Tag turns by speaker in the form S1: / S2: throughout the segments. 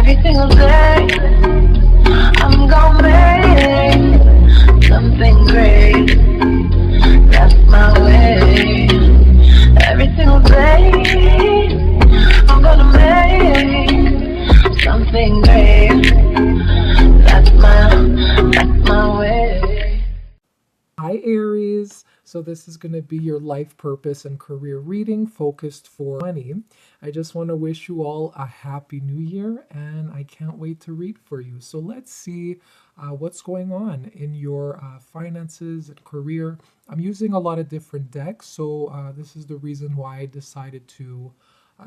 S1: Every single day, I'm gonna make something great. That's my way. Every single day, I'm gonna make something great. That's my way.
S2: Hi Aries, so this is going to be your life purpose and career reading focused for money. I just want to wish you all a happy new year and I can't wait to read for you. So let's see what's going on in your finances and career. I'm using a lot of different decks, so this is the reason why I decided to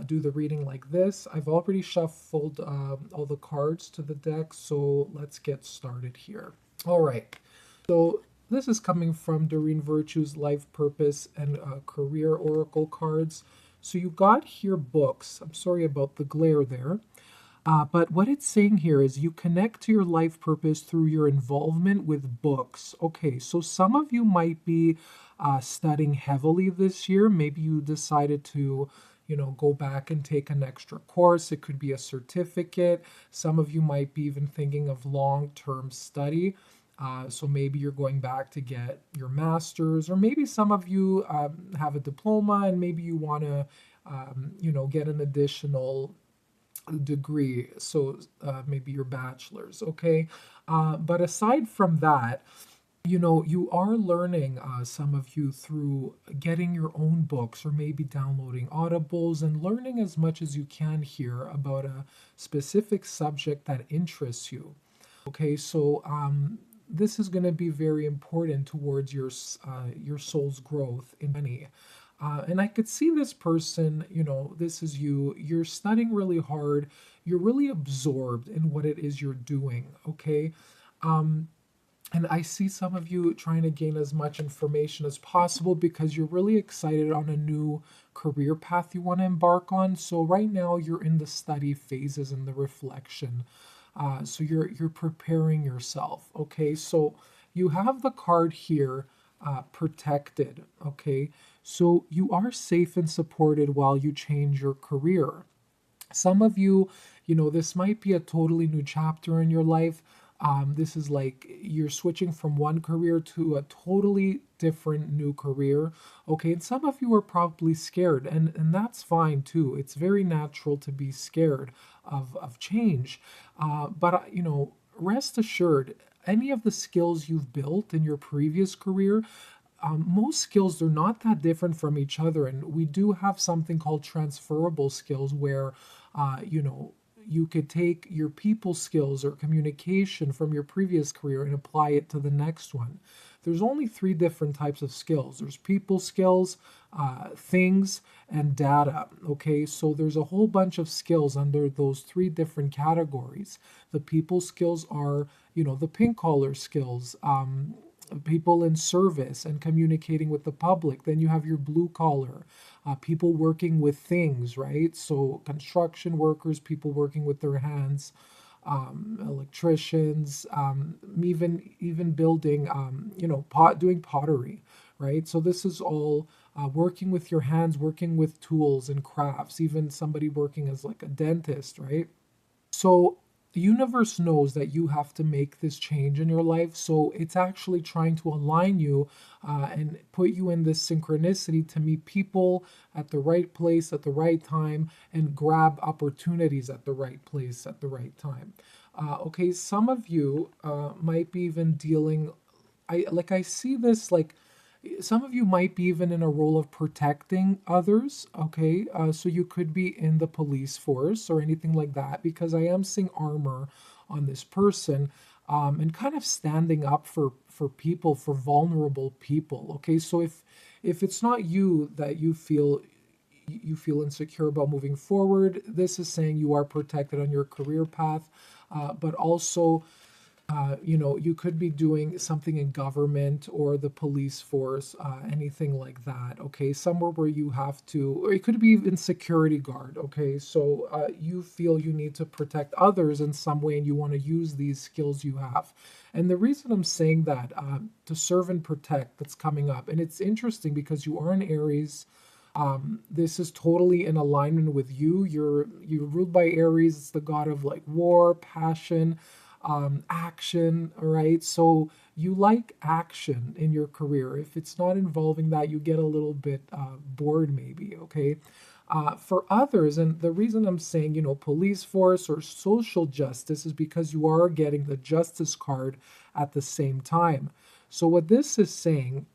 S2: do the reading like this. I've already shuffled all the cards to the deck, so let's get started here. All right, so this is coming from Doreen Virtue's Life Purpose and Career Oracle cards. So you got here books. I'm sorry about the glare there. But what it's saying here is you connect to your life purpose through your involvement with books. Okay, so some of you might be studying heavily this year. Maybe you decided to go back and take an extra course. It could be a certificate. Some of you might be even thinking of long-term study. So maybe you're going back to get your master's, or maybe some of you have a diploma and maybe you want to, get an additional degree. So maybe your bachelor's, okay? But aside from that, you are learning, some of you, through getting your own books or maybe downloading audibles and learning as much as you can here about a specific subject that interests you. Okay, so this is going to be very important towards your soul's growth in money. And I could see this person, this is you. You're studying really hard. You're really absorbed in what it is you're doing, okay? And I see some of you trying to gain as much information as possible because you're really excited on a new career path you want to embark on. So right now you're in the study phases and the reflection. So you're preparing yourself, okay? So you have the card here, protected, okay? So you are safe and supported while you change your career. Some of you, this might be a totally new chapter in your life. This is like you're switching from one career to a totally different new career. Okay, and some of you are probably scared, and that's fine too. It's very natural to be scared of change. But rest assured, any of the skills you've built in your previous career, most skills, they're not that different from each other. And we do have something called transferable skills where, you could take your people skills or communication from your previous career and apply it to the next one. There's only three different types of skills. There's people skills, things, and data. Okay, so there's a whole bunch of skills under those three different categories. The people skills are, the pink collar skills, people in service and communicating with the public. Then you have your blue collar, people working with things, right? So construction workers, people working with their hands, electricians, even building, doing pottery, right? So this is all working with your hands, working with tools and crafts, even somebody working as like a dentist, right? So the universe knows that you have to make this change in your life. So it's actually trying to align you and put you in this synchronicity to meet people at the right place at the right time and grab opportunities at the right place at the right time. Okay, some of you might be even dealing, I see this like, some of you might be even in a role of protecting others, okay? So you could be in the police force or anything like that, because I am seeing armor on this person, and kind of standing up for people, for vulnerable people, okay? So if it's not you that you feel insecure about moving forward, this is saying you are protected on your career path, but also you could be doing something in government or the police force, anything like that, okay? Somewhere where you have to, or it could be even security guard, okay? So you feel you need to protect others in some way and you want to use these skills you have. And the reason I'm saying that, to serve and protect, that's coming up. And it's interesting because you are an Aries, This is totally in alignment with you. You're ruled by Aries. It's the god of like war, passion, action. All right. So you like action in your career. If it's not involving that, you get a little bit bored, maybe. Okay. For others, and the reason I'm saying, police force or social justice is because you are getting the justice card at the same time. So, what this is saying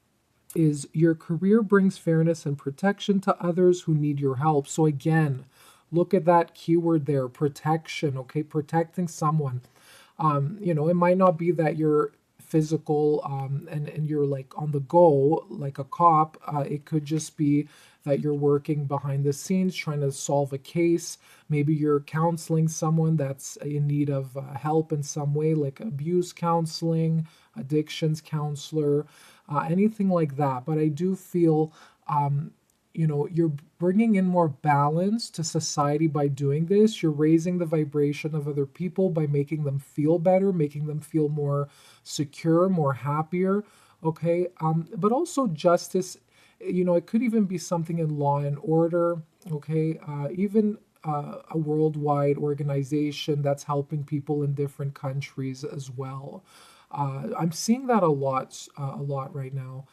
S2: is your career brings fairness and protection to others who need your help. So, again, look at that keyword there, protection, okay? Protecting someone. It might not be that you're physical and you're like on the go like a cop. It could just be that you're working behind the scenes trying to solve a case. Maybe you're counseling someone that's in need of help in some way, like abuse counseling, addictions counselor, anything like that. But I do feel you're bringing in more balance to society by doing this. You're raising the vibration of other people by making them feel better, making them feel more secure, more happier. Okay. But also justice, it could even be something in law and order. Okay. Even a worldwide organization that's helping people in different countries as well. I'm seeing that a lot right now.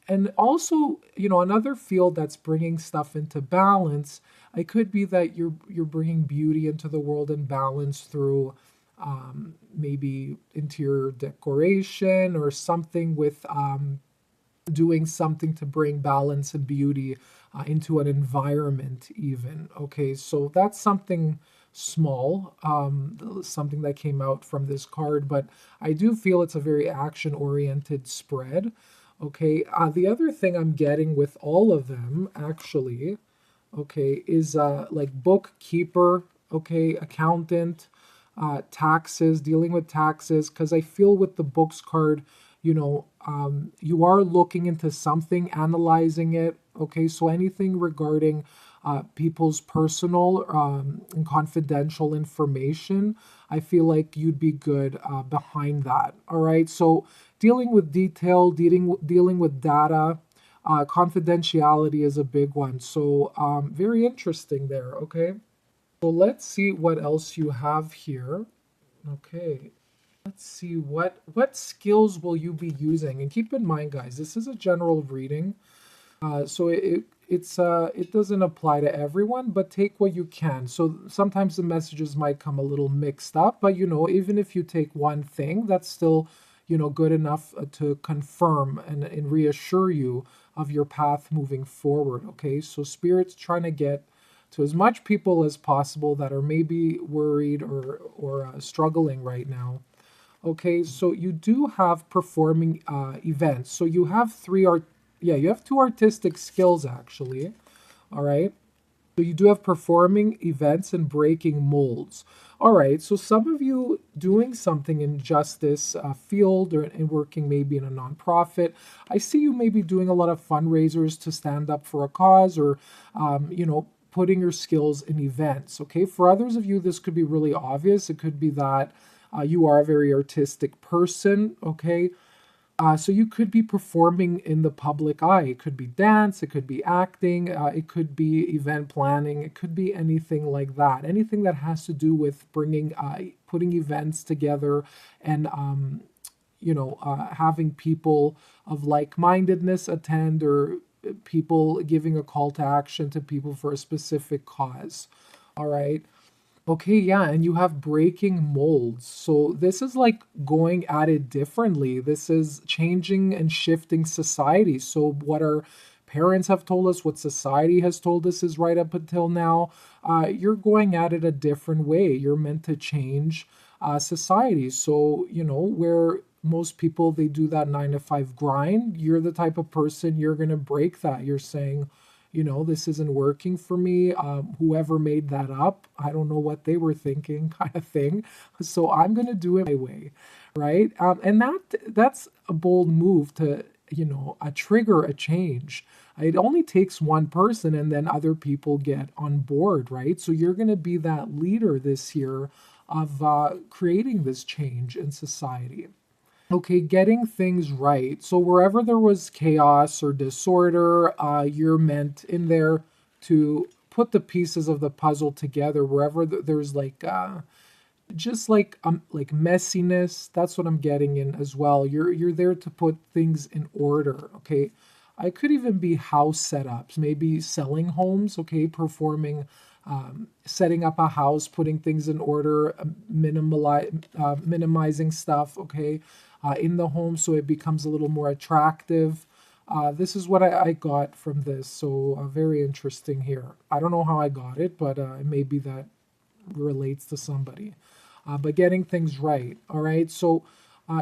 S2: And also, another field that's bringing stuff into balance, it could be that you're bringing beauty into the world and balance through maybe interior decoration or something with doing something to bring balance and beauty into an environment even. Okay, so that's something small, something that came out from this card, but I do feel it's a very action oriented spread. Okay, the other thing I'm getting with all of them actually, okay, is like bookkeeper, okay, accountant, taxes, dealing with taxes, because I feel with the books card, you are looking into something, analyzing it, okay, so anything regarding people's personal and confidential information, I feel like you'd be good behind that. All right. So dealing with detail, dealing with data, confidentiality is a big one. So very interesting there. Okay. So let's see what else you have here. Okay. Let's see what skills will you be using, and keep in mind, guys, this is a general reading. So it doesn't apply to everyone, but take what you can. So sometimes the messages might come a little mixed up, but even if you take one thing, that's still good enough to confirm and reassure you of your path moving forward. Okay, so Spirit's trying to get to as much people as possible that are maybe worried or struggling right now. Okay, so you do have performing events. So you have you have two artistic skills actually. All right. So you do have performing events and breaking molds. All right. So some of you doing something in justice field or in working maybe in a nonprofit. I see you maybe doing a lot of fundraisers to stand up for a cause or, putting your skills in events. Okay. For others of you, this could be really obvious. It could be that you are a very artistic person. Okay. So you could be performing in the public eye. It could be dance, it could be acting, it could be event planning, it could be anything like that. Anything that has to do with putting events together and having people of like-mindedness attend or people giving a call to action to people for a specific cause. All right. Okay, yeah, and you have breaking molds. So this is like going at it differently. This is changing and shifting society. So what our parents have told us, what society has told us is right up until now, you're going at it a different way. You're meant to change society. So, where most people they do that 9 to 5 grind, you're the type of person you're gonna break that. You're saying, this isn't working for me. Whoever made that up, I don't know what they were thinking, kind of thing. So I'm going to do it my way, right? And that's a bold move to, trigger a change. It only takes one person and then other people get on board, right? So you're going to be that leader this year of creating this change in society. Okay, getting things right. So wherever there was chaos or disorder, you're meant in there to put the pieces of the puzzle together. Wherever there's just like messiness, that's what I'm getting in as well. You're there to put things in order. Okay, I could even be house setups, maybe selling homes. Okay, performing, setting up a house, putting things in order, minimizing stuff. Okay, in the home so it becomes a little more attractive. This is what I got from this, so very interesting here. I don't know how I got it, but maybe that relates to somebody. But getting things right, all right? So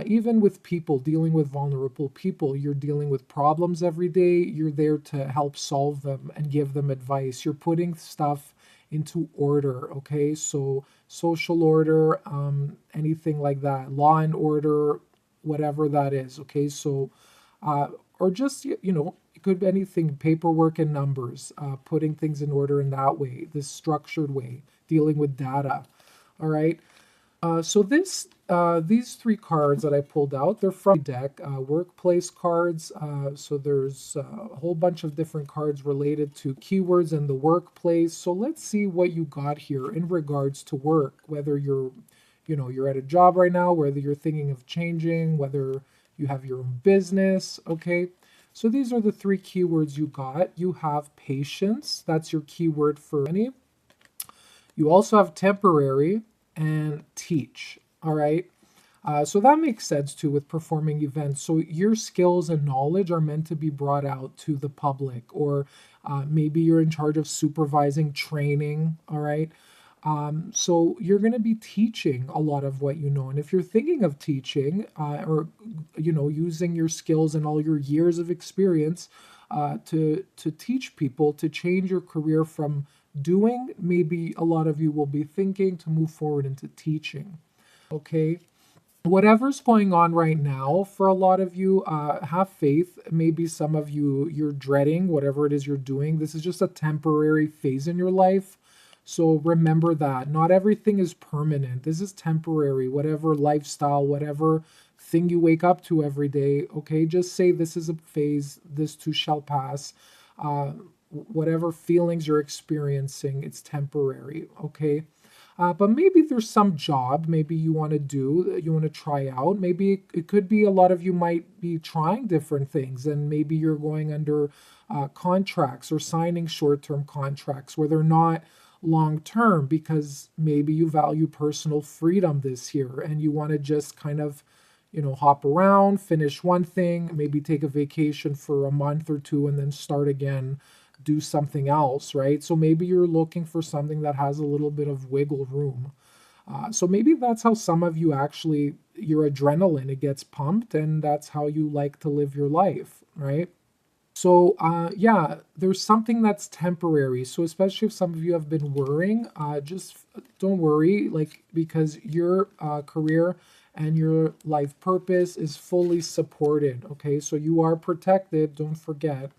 S2: even with people, dealing with vulnerable people, you're dealing with problems every day. You're there to help solve them and give them advice. You're putting stuff into order, okay? So social order, anything like that, law and order, whatever that is, okay? So, or just, it could be anything, paperwork and numbers, putting things in order in that way, this structured way, dealing with data, all right? These three cards that I pulled out, they're from the deck, workplace cards. So there's a whole bunch of different cards related to keywords in the workplace. So let's see what you got here in regards to work, whether you're at a job right now, whether you're thinking of changing, whether you have your own business, okay? So these are the three keywords you got. You have patience, that's your keyword for money. You also have temporary and teach. All right. So that makes sense too with performing events. So your skills and knowledge are meant to be brought out to the public, or maybe you're in charge of supervising training. All right. So you're going to be teaching a lot of what you know. And if you're thinking of teaching or using your skills and all your years of experience to teach people to change your career from doing, maybe a lot of you will be thinking to move forward into teaching. Okay. Whatever's going on right now for a lot of you, have faith. Maybe some of you, you're dreading whatever it is you're doing. This is just a temporary phase in your life. So remember that not everything is permanent. This is temporary. Whatever lifestyle, whatever thing you wake up to every day, okay, just say this is a phase, this too shall pass. Whatever feelings you're experiencing, it's temporary, okay? But maybe there's some job maybe you want to do, you want to try out. Maybe it could be a lot of you might be trying different things, and maybe you're going under contracts or signing short term contracts where they're not long term because maybe you value personal freedom this year and you want to just kind of hop around, finish one thing, maybe take a vacation for a month or two and then start again, do something else, right? So maybe you're looking for something that has a little bit of wiggle room. So maybe that's how some of you actually, your adrenaline, it gets pumped, and that's how you like to live your life, right? So, yeah, there's something that's temporary. So, especially if some of you have been worrying, just don't worry, like, because your career and your life purpose is fully supported. Okay, so you are protected, don't forget.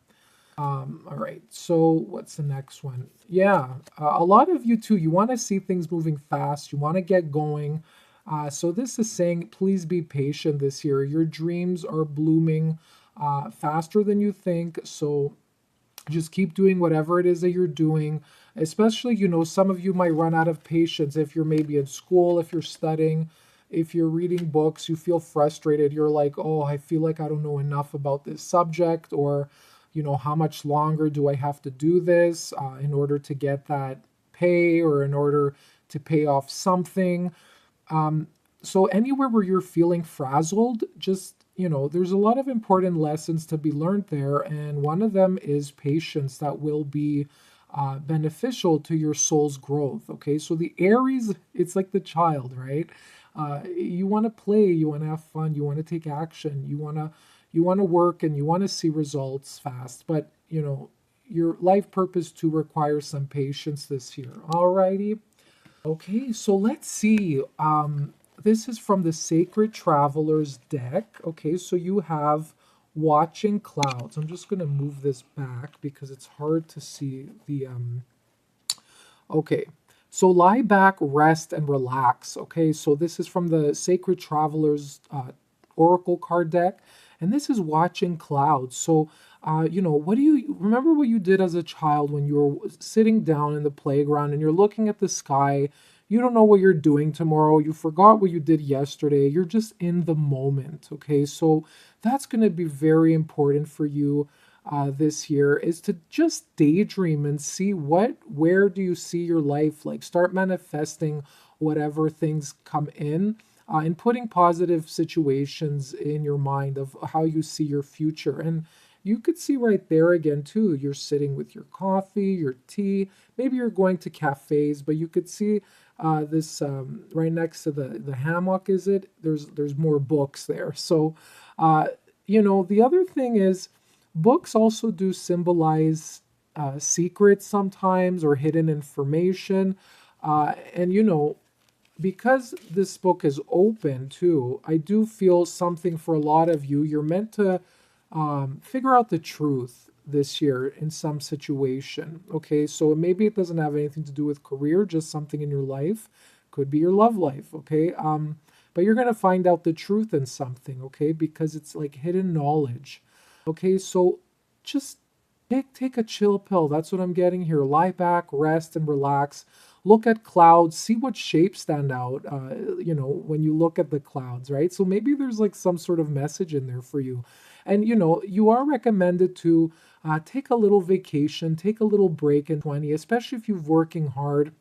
S2: All right, so what's the next one? Yeah, a lot of you too, you want to see things moving fast, you want to get going. So this is saying, please be patient this year. Your dreams are blooming faster than you think. So just keep doing whatever it is that you're doing. Especially, some of you might run out of patience if you're maybe in school, if you're studying, if you're reading books, you feel frustrated. You're like, oh, I feel like I don't know enough about this subject, or, how much longer do I have to do this in order to get that pay or in order to pay off something. So anywhere where you're feeling frazzled, just, there's a lot of important lessons to be learned there. And one of them is patience that will be beneficial to your soul's growth. Okay. So the Aries, it's like the child, right? You want to play, you want to have fun, you want to take action, you want to work and you want to see results fast. But, your life purpose to require some patience this year. Alrighty. Okay, so let's see. This is from the Sacred Travelers deck. Okay, so you have Watching Clouds. I'm just going to move this back because it's hard to see the. Okay, so lie back, rest, and relax. Okay, so this is from the Sacred Travelers oracle card deck, and this is watching clouds. So, what do you remember what you did as a child when you were sitting down in the playground and you're looking at the sky? You don't know what you're doing tomorrow. You forgot what you did yesterday. You're just in the moment. Okay. So that's going to be very important for you this year, is to just daydream and see where do you see your life, like start manifesting whatever things come in, and putting positive situations in your mind of how you see your future. And you could see right there again too, you're sitting with your coffee, your tea, maybe you're going to cafes, but you could see this right next to the hammock, is it? There's more books there. So the other thing is, books also do symbolize secrets sometimes, or hidden information. And because this book is open too, I do feel something for a lot of you. You're meant to figure out the truth this year in some situation. Okay, so maybe it doesn't have anything to do with career, just something in your life. Could be your love life. Okay, but you're gonna find out the truth in something. Okay, because it's like hidden knowledge. Okay, so just take a chill pill. That's what I'm getting here. Lie back, rest, and relax. Look at clouds, see what shapes stand out, when you look at the clouds, right? So maybe there's like some sort of message in there for you. And, you are recommended to take a little vacation, take a little break in 20, especially if you're working hard.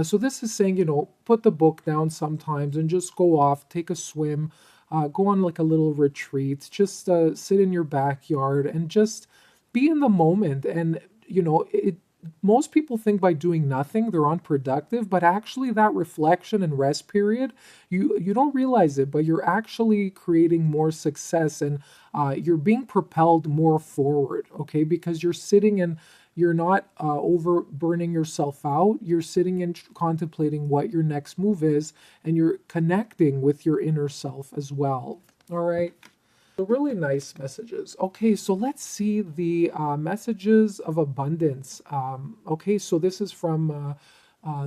S2: So this is saying, put the book down sometimes and just go off, take a swim, go on like a little retreat, just sit in your backyard and just be in the moment. And, most people think by doing nothing they're unproductive, but actually that reflection and rest period, you don't realize it, but you're actually creating more success, and you're being propelled more forward. Okay, because you're sitting and you're not over burning yourself out. You're sitting and contemplating what your next move is, and you're connecting with your inner self as well. All right. So really nice messages. Okay, so let's see the messages of abundance. Okay, so this is from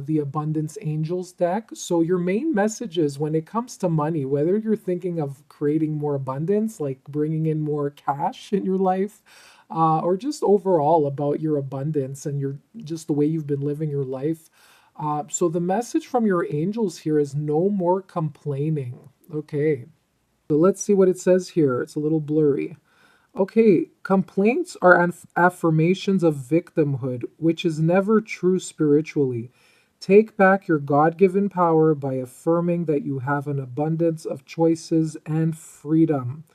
S2: the Abundance Angels deck. So your main messages when it comes to money, whether you're thinking of creating more abundance, like bringing in more cash in your life, or just overall about your abundance and your just the way you've been living your life. So the message from your angels here is no more complaining. Okay. So let's see what it says here. It's a little blurry. Okay, complaints are affirmations of victimhood, which is never true spiritually. Take back your God given power by affirming that you have an abundance of choices and freedom.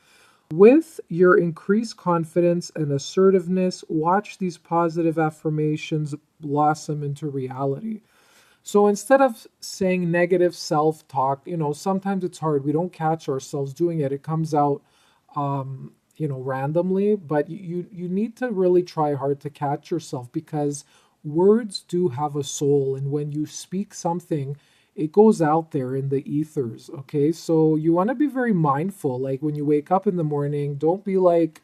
S2: With your increased confidence and assertiveness, watch these positive affirmations blossom into reality. So instead of saying negative self-talk, sometimes it's hard. We don't catch ourselves doing it. It comes out, randomly. But you need to really try hard to catch yourself, because words do have a soul, and when you speak something, it goes out there in the ethers. Okay, so you want to be very mindful. Like when you wake up in the morning, don't be like,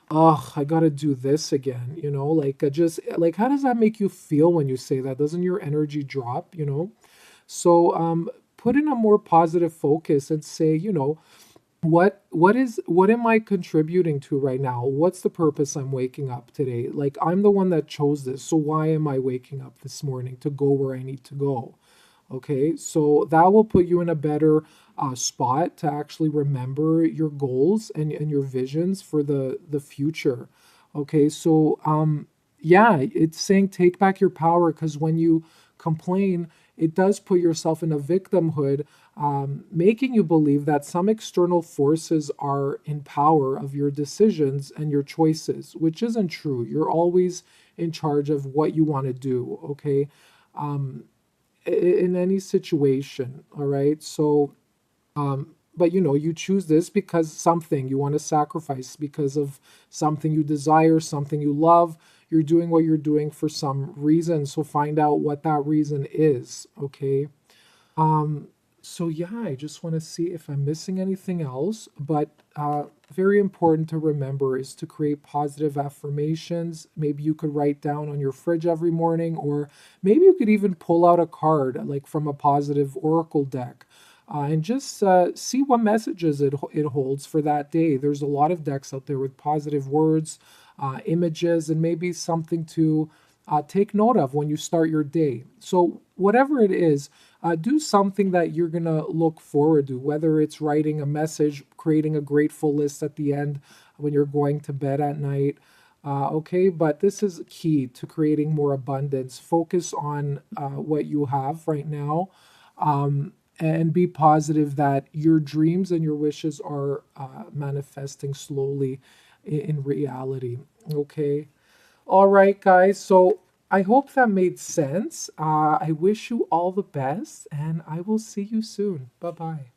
S2: oh, I gotta do this again, like just like, how does that make you feel when you say that? Doesn't your energy drop? So put in a more positive focus and say, what am I contributing to right now? What's the purpose I'm waking up today? Like, I'm the one that chose this, so why am I waking up this morning to go where I need to go? Okay, so that will put you in a better spot to actually remember your goals and your visions for the future. Okay, so yeah, it's saying take back your power, because when you complain, it does put yourself in a victimhood, making you believe that some external forces are in power of your decisions and your choices, which isn't true. You're always in charge of what you want to do. Okay. In any situation. All right. So, but you choose this because something you want to sacrifice, because of something you desire, something you love. You're doing what you're doing for some reason. So find out what that reason is. Okay. So yeah, I just want to see if I'm missing anything else. But very important to remember is to create positive affirmations. Maybe you could write down on your fridge every morning, or maybe you could even pull out a card like from a positive oracle deck. and just see what messages it holds for that day. There's a lot of decks out there with positive words, images, and maybe something to take note of when you start your day. So, whatever it is, do something that you're going to look forward to, whether it's writing a message, creating a grateful list at the end when you're going to bed at night. Okay, but this is key to creating more abundance. Focus on what you have right now, and be positive that your dreams and your wishes are manifesting slowly in reality. Okay. All right, guys. So I hope that made sense. I wish you all the best, and I will see you soon. Bye bye.